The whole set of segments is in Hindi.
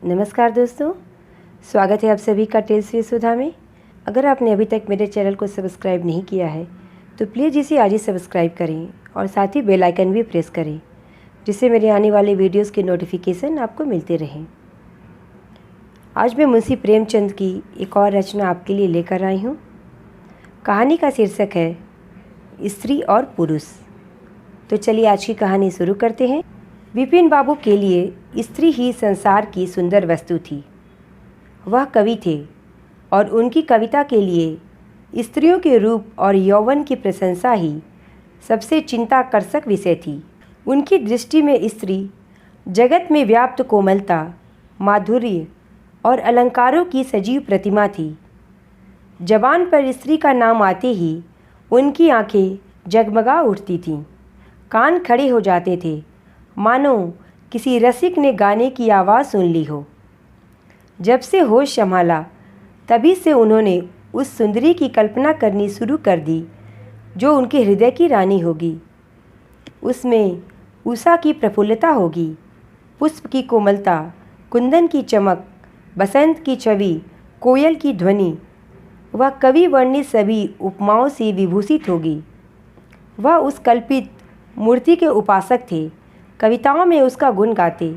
नमस्कार दोस्तों, स्वागत है आप सभी का टेल्स विद सुधा में। अगर आपने अभी तक मेरे चैनल को सब्सक्राइब नहीं किया है तो प्लीज़ इसे आज ही सब्सक्राइब करें और साथ ही बेल आइकन भी प्रेस करें, जिससे मेरे आने वाले वीडियोस के नोटिफिकेशन आपको मिलते रहें। आज मैं मुंशी प्रेमचंद की एक और रचना आपके लिए लेकर आई हूँ। कहानी का शीर्षक है स्त्री और पुरुष। तो चलिए आज की कहानी शुरू करते हैं। विपिन बाबू के लिए स्त्री ही संसार की सुंदर वस्तु थी। वह कवि थे और उनकी कविता के लिए स्त्रियों के रूप और यौवन की प्रशंसा ही सबसे चिंताकर्षक विषय थी। उनकी दृष्टि में स्त्री जगत में व्याप्त कोमलता, माधुर्य और अलंकारों की सजीव प्रतिमा थी। जबान पर स्त्री का नाम आते ही उनकी आंखें जगमगा उठती थीं, कान खड़े हो जाते थे, मानो किसी रसिक ने गाने की आवाज़ सुन ली हो। जब से होश संभाला तभी से उन्होंने उस सुंदरी की कल्पना करनी शुरू कर दी जो उनके हृदय की रानी होगी। उसमें उषा की प्रफुल्लता होगी, पुष्प की कोमलता, कुंदन की चमक, बसंत की छवि, कोयल की ध्वनि। वह कवि वर्णित सभी उपमाओं से विभूषित होगी। वह उस कल्पित मूर्ति के उपासक थे, कविताओं में उसका गुण गाते।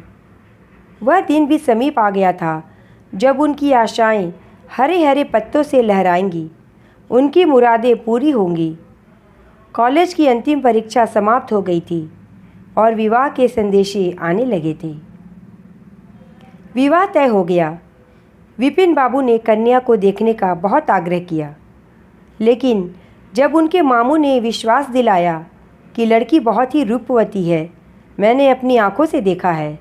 वह दिन भी समीप आ गया था जब उनकी आशाएं हरे हरे पत्तों से लहराएंगी, उनकी मुरादें पूरी होंगी। कॉलेज की अंतिम परीक्षा समाप्त हो गई थी और विवाह के संदेशे आने लगे थे। विवाह तय हो गया। विपिन बाबू ने कन्या को देखने का बहुत आग्रह किया, लेकिन जब उनके मामू ने विश्वास दिलाया कि लड़की बहुत ही रूपवती है, मैंने अपनी आंखों से देखा है,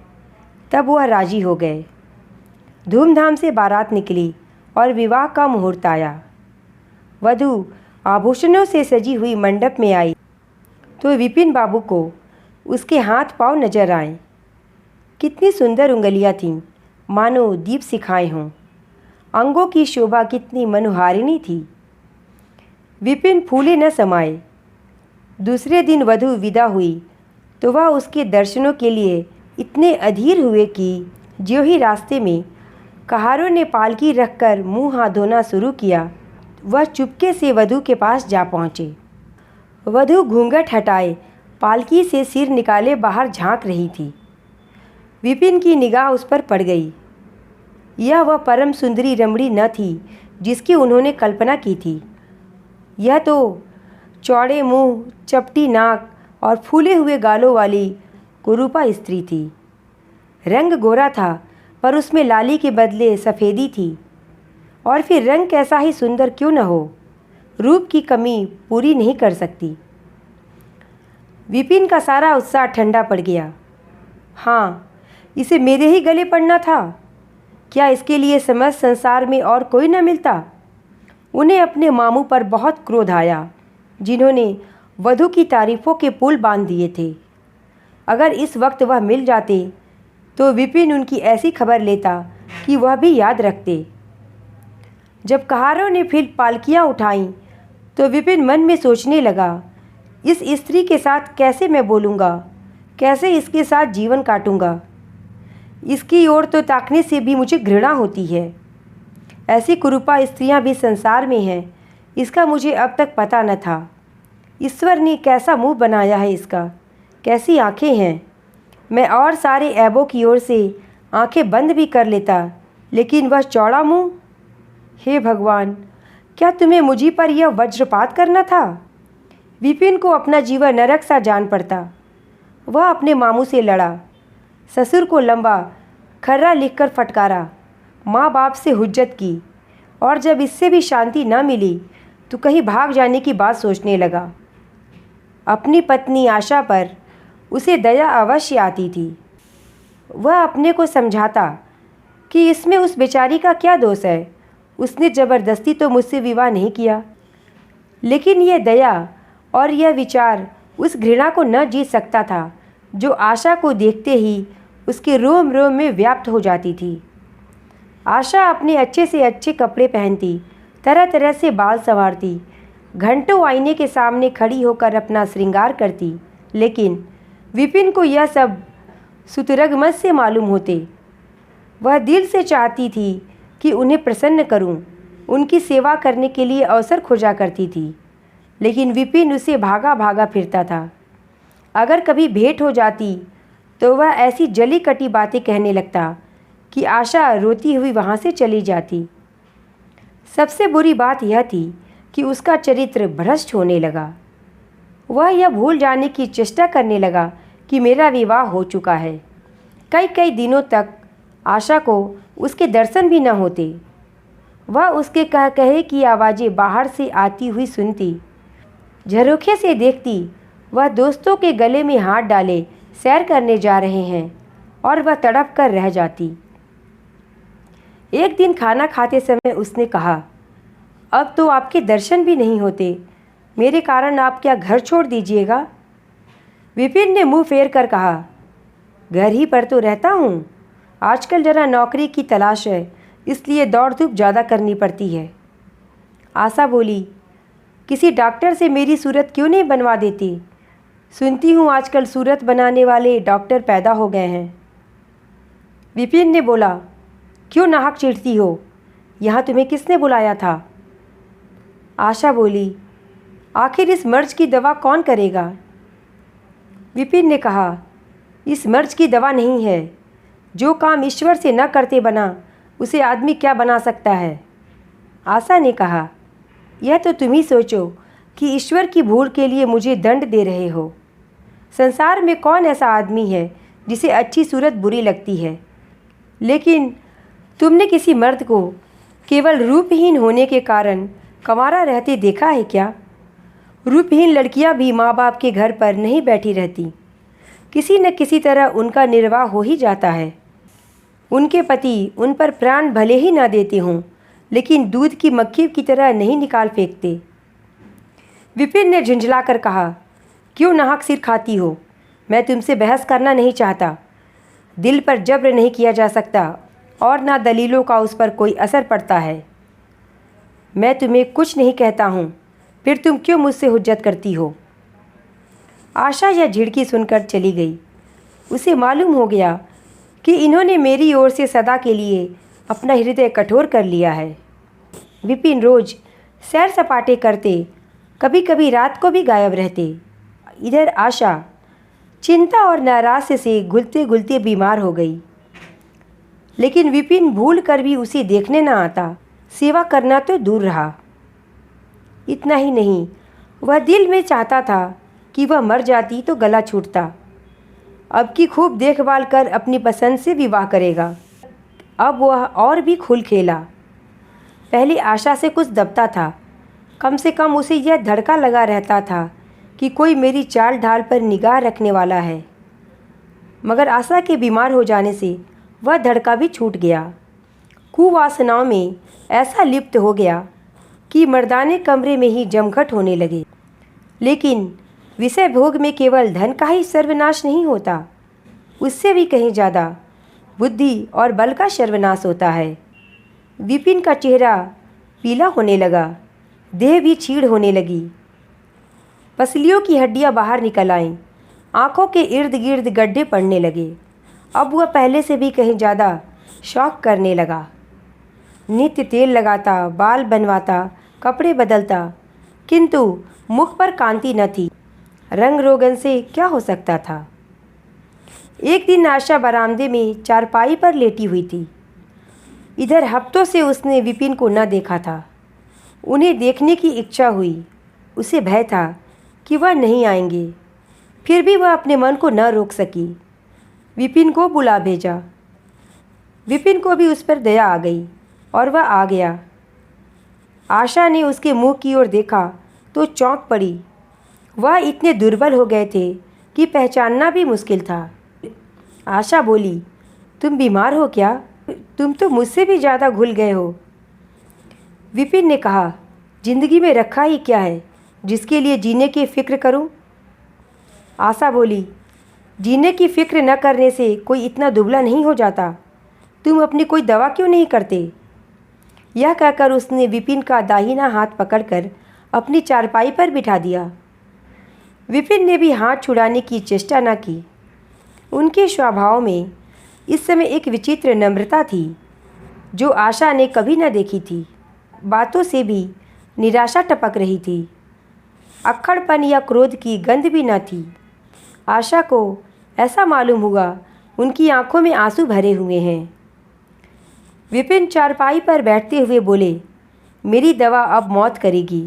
तब वह राजी हो गए। धूमधाम से बारात निकली और विवाह का मुहूर्त आया। वधू आभूषणों से सजी हुई मंडप में आई तो विपिन बाबू को उसके हाथ पांव नजर आए। कितनी सुंदर उंगलियां थीं, मानो दीप सिखाए हों। अंगों की शोभा कितनी मनोहारिणी थी। विपिन फूले न समाये। दूसरे दिन वधू विदा हुई तो वह उसके दर्शनों के लिए इतने अधीर हुए कि ज्यों ही रास्ते में कहारों ने पालकी रखकर मुंह हाथ धोना शुरू किया, वह चुपके से वधू के पास जा पहुँचे। वधू घूंघट हटाए पालकी से सिर निकाले बाहर झांक रही थी। विपिन की निगाह उस पर पड़ गई। यह वह परम सुंदरी रमणी न थी जिसकी उन्होंने कल्पना की थी। यह तो चौड़े मुंह, चपटी नाक और फूले हुए गालों वाली कुरूपा स्त्री थी। रंग गोरा था पर उसमें लाली के बदले सफ़ेदी थी। और फिर रंग कैसा ही सुंदर क्यों न हो, रूप की कमी पूरी नहीं कर सकती। विपिन का सारा उत्साह ठंडा पड़ गया। हाँ, इसे मेरे ही गले पड़ना था। क्या इसके लिए समस्त संसार में और कोई न मिलता? उन्हें अपने मामू पर बहुत क्रोध आया, जिन्होंने वधू की तारीफ़ों के पुल बांध दिए थे। अगर इस वक्त वह मिल जाते तो विपिन उनकी ऐसी खबर लेता कि वह भी याद रखते। जब कहारों ने फिर पालकियाँ उठाईं तो विपिन मन में सोचने लगा, इस स्त्री के साथ कैसे मैं बोलूँगा, कैसे इसके साथ जीवन काटूँगा। इसकी ओर तो ताकने से भी मुझे घृणा होती है। ऐसी कुरूपा स्त्रियां भी संसार में हैं, इसका मुझे अब तक पता न था। ईश्वर ने कैसा मुंह बनाया है इसका, कैसी आंखें हैं। मैं और सारे ऐबों की ओर से आंखें बंद भी कर लेता, लेकिन वह चौड़ा मुंह। हे भगवान, क्या तुम्हें मुझी पर यह वज्रपात करना था? विपिन को अपना जीवन नरक सा जान पड़ता। वह अपने मामू से लड़ा, ससुर को लंबा खर्रा लिखकर फटकारा, माँ बाप से हुज्जत की, और जब इससे भी शांति न मिली तो कहीं भाग जाने की बात सोचने लगा। अपनी पत्नी आशा पर उसे दया अवश्य आती थी। वह अपने को समझाता कि इसमें उस बेचारी का क्या दोष है, उसने ज़बरदस्ती तो मुझसे विवाह नहीं किया। लेकिन यह दया और यह विचार उस घृणा को न जीत सकता था जो आशा को देखते ही उसके रोम रोम में व्याप्त हो जाती थी। आशा अपने अच्छे से अच्छे कपड़े पहनती, तरह तरह से बाल संवारती, घंटों आईने के सामने खड़ी होकर अपना श्रृंगार करती, लेकिन विपिन को यह सब शुतुरगमत से मालूम होते। वह दिल से चाहती थी कि उन्हें प्रसन्न करूं, उनकी सेवा करने के लिए अवसर खोजा करती थी, लेकिन विपिन उसे भागा भागा फिरता था। अगर कभी भेंट हो जाती तो वह ऐसी जली कटी बातें कहने लगता कि आशा रोती हुई वहाँ से चली जाती। सबसे बुरी बात यह थी कि उसका चरित्र भ्रष्ट होने लगा। वह यह भूल जाने की चेष्टा करने लगा कि मेरा विवाह हो चुका है। कई कई दिनों तक आशा को उसके दर्शन भी न होते। वह उसके कह कहे की आवाज़ें बाहर से आती हुई सुनती, झरोखे से देखती वह दोस्तों के गले में हाथ डाले सैर करने जा रहे हैं, और वह तड़प कर रह जाती। एक दिन खाना खाते समय उसने कहा, अब तो आपके दर्शन भी नहीं होते, मेरे कारण आप क्या घर छोड़ दीजिएगा? विपिन ने मुंह फेर कर कहा, घर ही पर तो रहता हूँ, आजकल जरा नौकरी की तलाश है, इसलिए दौड़ धूप ज़्यादा करनी पड़ती है। आशा बोली, किसी डॉक्टर से मेरी सूरत क्यों नहीं बनवा देती? सुनती हूँ आजकल सूरत बनाने वाले डॉक्टर पैदा हो गए हैं। विपिन ने बोला, क्यों नाहक चिढ़ती हो? यहाँ तुम्हें किसने बुलाया था? आशा बोली, आखिर इस मर्ज की दवा कौन करेगा? विपिन ने कहा, इस मर्ज की दवा नहीं है। जो काम ईश्वर से न करते बना, उसे आदमी क्या बना सकता है? आशा ने कहा, यह तो तुम ही सोचो कि ईश्वर की भूल के लिए मुझे दंड दे रहे हो। संसार में कौन ऐसा आदमी है जिसे अच्छी सूरत बुरी लगती है? लेकिन तुमने किसी मर्द को केवल रूपहीन होने के कारण कंवारा रहते देखा है क्या? रूपहीन लड़कियां भी माँ बाप के घर पर नहीं बैठी रहती, किसी न किसी तरह उनका निर्वाह हो ही जाता है। उनके पति उन पर प्राण भले ही ना देते हों, लेकिन दूध की मक्खी की तरह नहीं निकाल फेंकते। विपिन ने झुंझला कर कहा, क्यों नाहक सिर खाती हो? मैं तुमसे बहस करना नहीं चाहता। दिल पर जब्र नहीं किया जा सकता और ना दलीलों का उस पर कोई असर पड़ता है। मैं तुम्हें कुछ नहीं कहता हूँ, फिर तुम क्यों मुझसे हुज्जत करती हो? आशा यह झिड़की सुनकर चली गई। उसे मालूम हो गया कि इन्होंने मेरी ओर से सदा के लिए अपना हृदय कठोर कर लिया है। विपिन रोज सैर सपाटे करते, कभी कभी रात को भी गायब रहते। इधर आशा चिंता और नैराश्य से घुलते घुलते बीमार हो गई। लेकिन विपिन भूल कर भी उसे देखने न आता, सेवा करना तो दूर रहा। इतना ही नहीं, वह दिल में चाहता था कि वह मर जाती तो गला छूटता। अब की खूब देखभाल कर अपनी पसंद से विवाह करेगा। अब वह और भी खुल खेला। पहले आशा से कुछ दबता था, कम से कम उसे यह धड़का लगा रहता था कि कोई मेरी चाल ढाल पर निगाह रखने वाला है। मगर आशा के बीमार हो जाने से वह धड़का भी छूट गया। कुवासनाओं में ऐसा लिप्त हो गया कि मर्दाने कमरे में ही जमघट होने लगे। लेकिन विषय भोग में केवल धन का ही सर्वनाश नहीं होता, उससे भी कहीं ज़्यादा बुद्धि और बल का सर्वनाश होता है। विपिन का चेहरा पीला होने लगा, देह भी छीड़ होने लगी, पसलियों की हड्डियां बाहर निकल आईं, आँखों के इर्द गिर्द गड्ढे पड़ने लगे। अब वह पहले से भी कहीं ज़्यादा शौक करने लगा। नित्य तेल लगाता, बाल बनवाता, कपड़े बदलता, किंतु मुख पर कांति न थी। रंग रोगन से क्या हो सकता था? एक दिन आशा बरामदे में चारपाई पर लेटी हुई थी। इधर हफ्तों से उसने विपिन को न देखा था। उन्हें देखने की इच्छा हुई। उसे भय था कि वह नहीं आएंगे, फिर भी वह अपने मन को न रोक सकी। विपिन को बुला भेजा। विपिन को भी उस पर दया आ गई और वह आ गया। आशा ने उसके मुंह की ओर देखा तो चौंक पड़ी। वह इतने दुर्बल हो गए थे कि पहचानना भी मुश्किल था। आशा बोली, तुम बीमार हो क्या? तुम तो मुझसे भी ज़्यादा घुल गए हो। विपिन ने कहा, जिंदगी में रखा ही क्या है जिसके लिए जीने की फ़िक्र करूं? आशा बोली, जीने की फ़िक्र न करने से कोई इतना दुबला नहीं हो जाता। तुम अपनी कोई दवा क्यों नहीं करते? यह कहकर उसने विपिन का दाहिना हाथ पकड़कर अपनी चारपाई पर बिठा दिया। विपिन ने भी हाथ छुड़ाने की चेष्टा न की। उनके स्वभाव में इस समय एक विचित्र नम्रता थी जो आशा ने कभी न देखी थी। बातों से भी निराशा टपक रही थी। अक्खड़पन या क्रोध की गंध भी न थी। आशा को ऐसा मालूम हुआ उनकी आंखों में आंसू भरे हुए हैं। विपिन चारपाई पर बैठते हुए बोले, मेरी दवा अब मौत करेगी।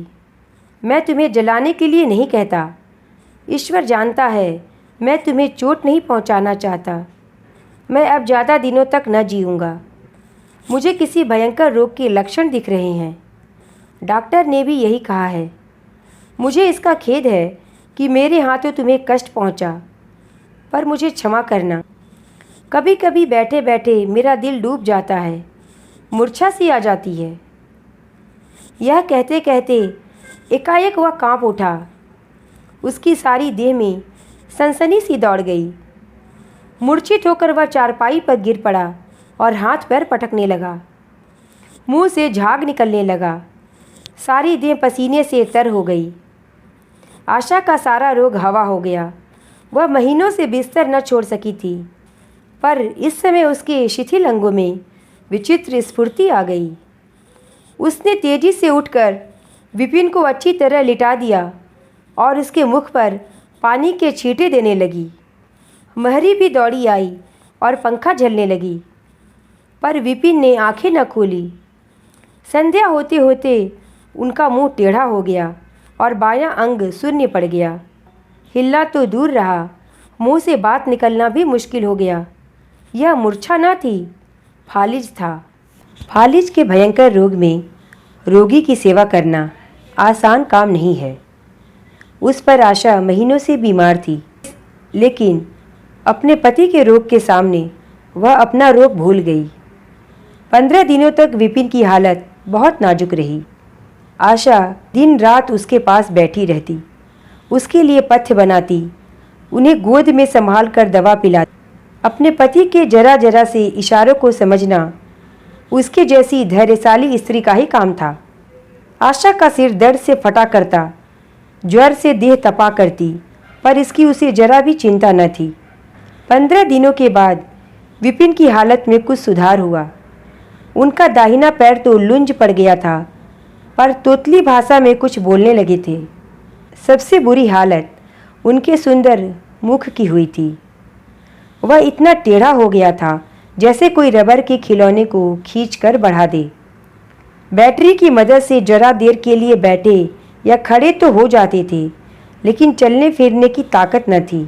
मैं तुम्हें जलाने के लिए नहीं कहता। ईश्वर जानता है मैं तुम्हें चोट नहीं पहुंचाना चाहता। मैं अब ज़्यादा दिनों तक न जीऊँगा। मुझे किसी भयंकर रोग के लक्षण दिख रहे हैं। डॉक्टर ने भी यही कहा है। मुझे इसका खेद है कि मेरे हाथों तुम्हें कष्ट पहुंचा, पर मुझे क्षमा करना। कभी कभी बैठे बैठे मेरा दिल डूब जाता है, मूर्छा सी आ जाती है। यह कहते कहते एकाएक वह कांप उठा। उसकी सारी देह में सनसनी सी दौड़ गई। मूर्छित होकर वह चारपाई पर गिर पड़ा और हाथ पैर पटकने लगा। मुंह से झाग निकलने लगा। सारी देह पसीने से तर हो गई। आशा का सारा रोग हवा हो गया। वह महीनों से बिस्तर न छोड़ सकी थी, पर इस समय उसके शिथिल अंगों में विचित्र स्फूर्ति आ गई। उसने तेजी से उठकर विपिन को अच्छी तरह लिटा दिया और उसके मुख पर पानी के छींटे देने लगी। महरी भी दौड़ी आई और पंखा झलने लगी, पर विपिन ने आंखें न खोली। संध्या होते होते उनका मुंह टेढ़ा हो गया और बायां अंग शून्य पड़ गया। हिलना तो दूर रहा, मुंह से बात निकलना भी मुश्किल हो गया। यह मूर्छा न थी, फालिज था। फालिज के भयंकर रोग में रोगी की सेवा करना आसान काम नहीं है। उस पर आशा महीनों से बीमार थी, लेकिन अपने पति के रोग के सामने वह अपना रोग भूल गई। 15 दिनों तक विपिन की हालत बहुत नाजुक रही। आशा दिन रात उसके पास बैठी रहती, उसके लिए पथ्य बनाती, उन्हें गोद में संभाल कर दवा पिलाती। अपने पति के जरा जरा से इशारों को समझना उसके जैसी धैर्यशाली स्त्री का ही काम था। आशा का सिर दर्द से फटा करता, ज्वर से देह तपा करती, पर इसकी उसे जरा भी चिंता न थी। 15 दिनों के बाद विपिन की हालत में कुछ सुधार हुआ। उनका दाहिना पैर तो लुंज पड़ गया था, पर तोतली भाषा में कुछ बोलने लगे थे। सबसे बुरी हालत उनके सुंदर मुख की हुई थी। वह इतना टेढ़ा हो गया था जैसे कोई रबर के खिलौने को खींचकर बढ़ा दे। बैटरी की मदद से जरा देर के लिए बैठे या खड़े तो हो जाते थे, लेकिन चलने फिरने की ताकत न थी।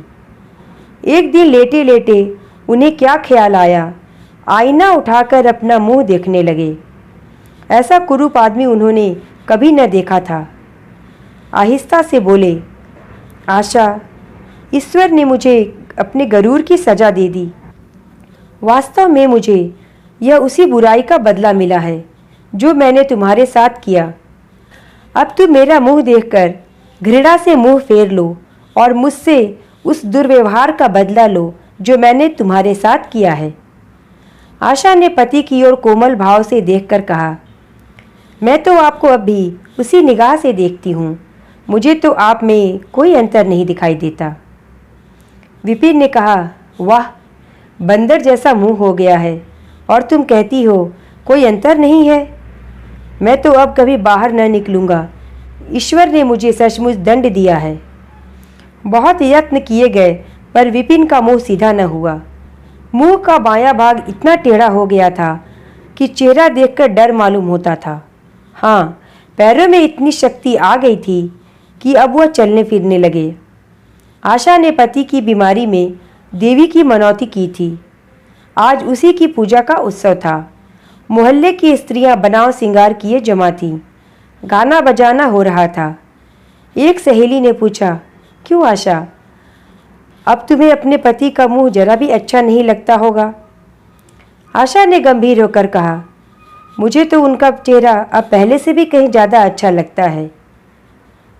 एक दिन लेटे लेटे उन्हें क्या ख्याल आया, आईना उठाकर अपना मुंह देखने लगे। ऐसा कुरूप आदमी उन्होंने कभी न देखा था। आहिस्ता से बोले, आशा, ईश्वर ने मुझे अपने गरूर की सज़ा दे दी। वास्तव में मुझे यह उसी बुराई का बदला मिला है जो मैंने तुम्हारे साथ किया। अब तुम मेरा मुंह देखकर घृणा से मुंह फेर लो और मुझसे उस दुर्व्यवहार का बदला लो जो मैंने तुम्हारे साथ किया है। आशा ने पति की ओर कोमल भाव से देखकर कहा, मैं तो आपको अब भी उसी निगाह से देखती हूँ। मुझे तो आप में कोई अंतर नहीं दिखाई देता। विपिन ने कहा, वाह, बंदर जैसा मुंह हो गया है और तुम कहती हो कोई अंतर नहीं है। मैं तो अब कभी बाहर न निकलूँगा। ईश्वर ने मुझे सचमुच दंड दिया है। बहुत यत्न किए गए, पर विपिन का मुंह सीधा न हुआ। मुंह का बायां भाग इतना टेढ़ा हो गया था कि चेहरा देखकर डर मालूम होता था। हाँ, पैरों में इतनी शक्ति आ गई थी कि अब वह चलने फिरने लगे। आशा ने पति की बीमारी में देवी की मनौती की थी। आज उसी की पूजा का उत्सव था। मोहल्ले की स्त्रियां बनाव सिंगार किए जमा थीं। गाना बजाना हो रहा था। एक सहेली ने पूछा, क्यों आशा, अब तुम्हें अपने पति का मुंह जरा भी अच्छा नहीं लगता होगा? आशा ने गंभीर होकर कहा, मुझे तो उनका चेहरा अब पहले से भी कहीं ज़्यादा अच्छा लगता है।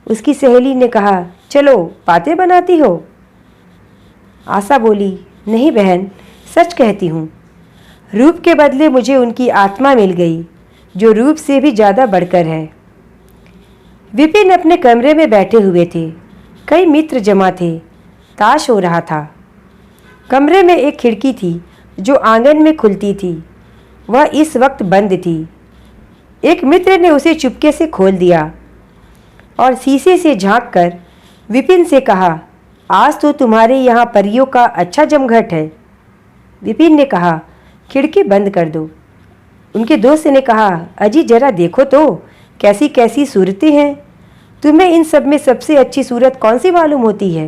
उसकी सहेली ने कहा, चलो बातें बनाती हो? आशा बोली, नहीं बहन, सच कहती हूँ। रूप के बदले मुझे उनकी आत्मा मिल गई, जो रूप से भी ज़्यादा बढ़कर है। विपिन अपने कमरे में बैठे हुए थे। कई मित्र जमा थे। ताश हो रहा था। कमरे में एक खिड़की थी, जो आंगन में खुलती थी वह इस वक्त बंद थी। एक मित्र ने उसे चुपके से खोल दिया और शीशे से झांककर विपिन से कहा, आज तो तुम्हारे यहाँ परियों का अच्छा जमघट है। विपिन ने कहा, खिड़की बंद कर दो। उनके दोस्त ने कहा, अजी जरा देखो तो कैसी कैसी सूरतें हैं। तुम्हें इन सब में सबसे अच्छी सूरत कौन सी मालूम होती है?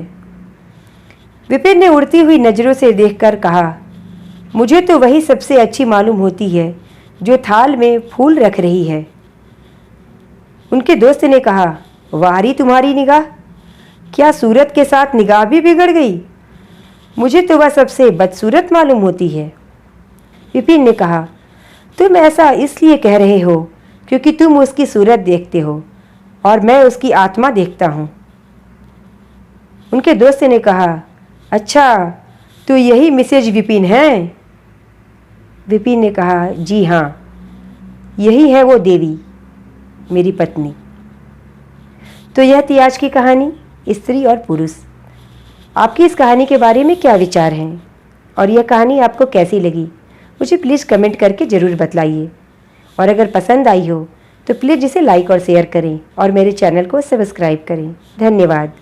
विपिन ने उड़ती हुई नज़रों से देखकर कहा, मुझे तो वही सबसे अच्छी मालूम होती है जो थाल में फूल रख रही है। उनके दोस्त ने कहा, वारी तुम्हारी निगाह, क्या सूरत के साथ निगाह भी बिगड़ गई? मुझे तो वह सबसे बदसूरत मालूम होती है। विपिन ने कहा, तुम ऐसा इसलिए कह रहे हो क्योंकि तुम उसकी सूरत देखते हो और मैं उसकी आत्मा देखता हूँ। उनके दोस्त ने कहा, अच्छा तो यही मिसेज विपिन है? विपिन ने कहा, जी हाँ, यही है वो देवी, मेरी पत्नी। तो यह थी आज की कहानी, स्त्री और पुरुष। आपकी इस कहानी के बारे में क्या विचार हैं और यह कहानी आपको कैसी लगी, मुझे प्लीज़ कमेंट करके ज़रूर बतलाइए। और अगर पसंद आई हो तो प्लीज़ इसे लाइक और शेयर करें और मेरे चैनल को सब्सक्राइब करें। धन्यवाद।